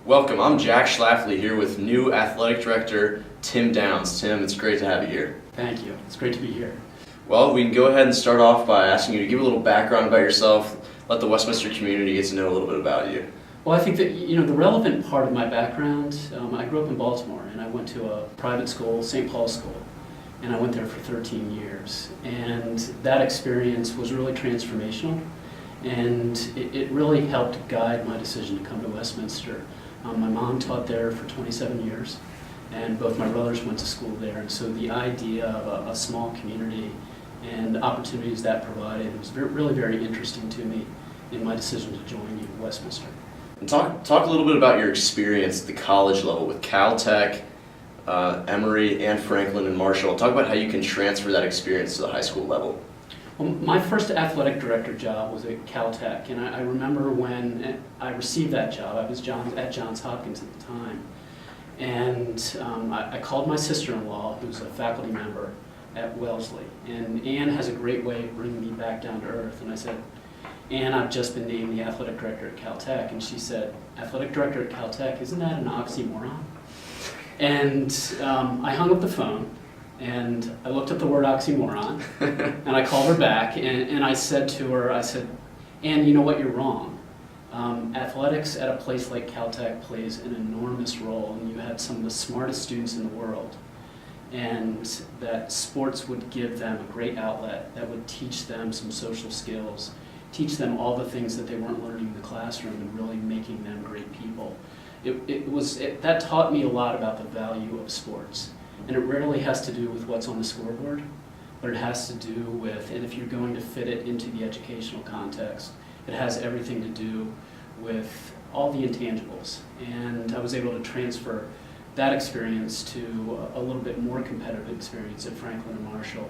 Welcome, I'm Jack Schlafly here with new Athletic Director Tim Downs. Tim, it's great to have you here. Thank you. It's great to be here. Well, we can go ahead and start off by asking you to give a little background about yourself, let the Westminster community get to know a little bit about you. Well, I think that, the relevant part of my background, I grew up in Baltimore and I went to a private school, St. Paul's School, and I went there for 13 years. And that experience was really transformational, and it really helped guide my decision to come to Westminster. My mom taught there for 27 years, and both my brothers went to school there. And so the idea of a small community and opportunities that provided was really very interesting to me in my decision to join Westminster. And talk a little bit about your experience at the college level with Caltech, Emory, and Franklin and Marshall. Talk about how you can transfer that experience to the high school level. Well, my first athletic director job was at Caltech, and I remember when I received that job. I was at Johns Hopkins at the time, and I called my sister-in-law, who's a faculty member at Wellesley, and Ann has a great way of bringing me back down to earth. And I said, Ann, I've just been named the athletic director at Caltech, and she said, athletic director at Caltech, isn't that an oxymoron? And I hung up the phone. And I looked up the word oxymoron, and I called her back, and I said to her, Ann, you know what, you're wrong. Athletics at a place like Caltech plays an enormous role, and you have some of the smartest students in the world. And that sports would give them a great outlet that would teach them some social skills, teach them all the things that they weren't learning in the classroom, and really making them great people. That taught me a lot about the value of sports. And it rarely has to do with what's on the scoreboard, but it has to do with, and if you're going to fit it into the educational context, it has everything to do with all the intangibles. And I was able to transfer that experience to a little bit more competitive experience at Franklin and Marshall.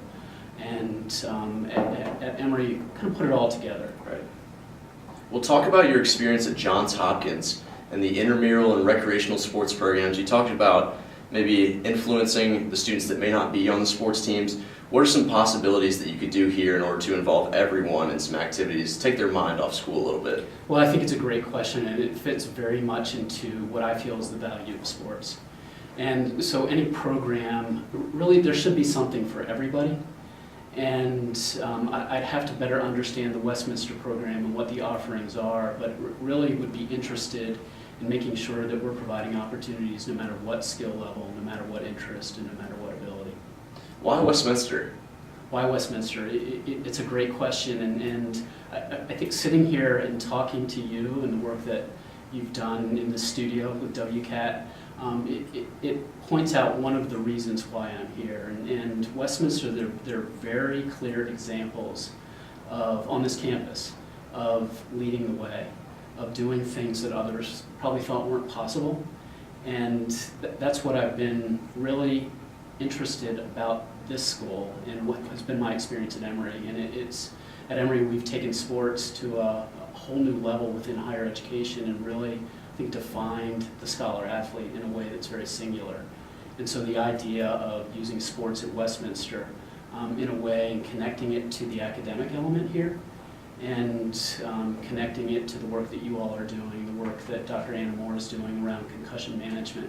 And at Emory, kind of put it all together. Right. We'll talk about your experience at Johns Hopkins and the intramural and recreational sports programs. You talked about maybe influencing the students that may not be on the sports teams. What are some possibilities that you could do here in order to involve everyone in some activities, take their mind off school a little bit? Well, I think it's a great question, and it fits very much into what I feel is the value of sports. And so any program, really there should be something for everybody. And I'd have to better understand the Westminster program and what the offerings are, but really would be interested and making sure that we're providing opportunities no matter what skill level, no matter what interest, and no matter what ability. Why Westminster? Why Westminster? It's a great question, and I think sitting here and talking to you and the work that you've done in the studio with WCAT, it points out one of the reasons why I'm here. And Westminster, there are very clear examples on this campus of leading the way, of doing things that others probably thought weren't possible. And that's what I've been really interested about this school and what has been my experience at Emory. And at Emory, we've taken sports to a whole new level within higher education and really, I think, defined the scholar athlete in a way that's very singular. And so the idea of using sports at Westminster in a way and connecting it to the academic element here, and connecting it to the work that you all are doing, the work that Dr. Anna Moore is doing around concussion management,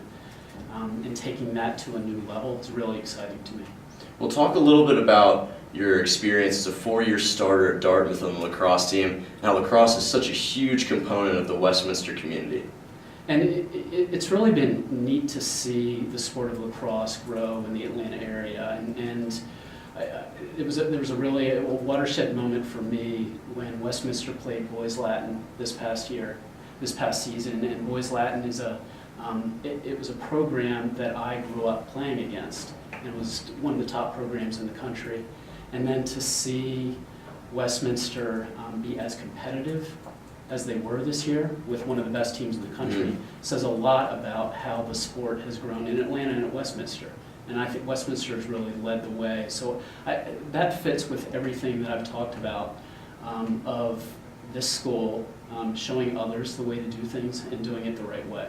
and taking that to a new level is really exciting to me. We'll talk a little bit about your experience as a four-year starter at Dartmouth on the lacrosse team, and how lacrosse is such a huge component of the Westminster community. And it's really been neat to see the sport of lacrosse grow in the Atlanta area, and there was a really watershed moment for me when Westminster played Boys Latin this past season. And Boys Latin is it was a program that I grew up playing against. It was one of the top programs in the country, and then to see Westminster be as competitive as they were this year with one of the best teams in the country says a lot about how the sport has grown in Atlanta and at Westminster. And I think Westminster has really led the way. So that fits with everything that I've talked about of this school showing others the way to do things and doing it the right way.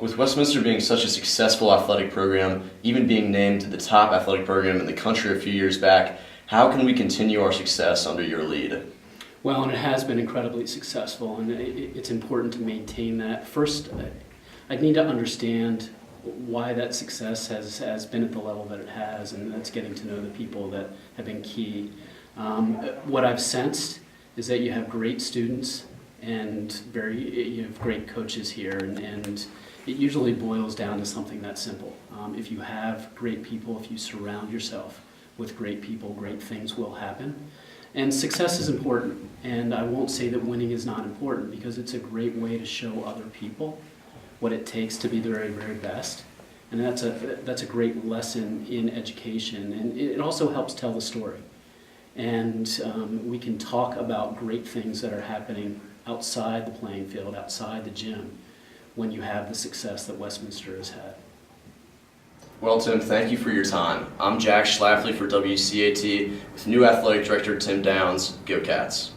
With Westminster being such a successful athletic program, even being named the top athletic program in the country a few years back, how can we continue our success under your lead? Well, and it has been incredibly successful, and it's important to maintain that. First, I need to understand why that success has been at the level that it has, and that's getting to know the people that have been key. What I've sensed is that you have great students and you have great coaches here, and it usually boils down to something that simple. If you have great people, if you surround yourself with great people, great things will happen. And success is important, and I won't say that winning is not important, because it's a great way to show other people what it takes to be the very, very best. And that's a great lesson in education, and it also helps tell the story. And we can talk about great things that are happening outside the playing field, outside the gym, when you have the success that Westminster has had. Well, Tim, thank you for your time. I'm Jack Schlafly for WCAT with new Athletic Director Tim Downs. Go Cats!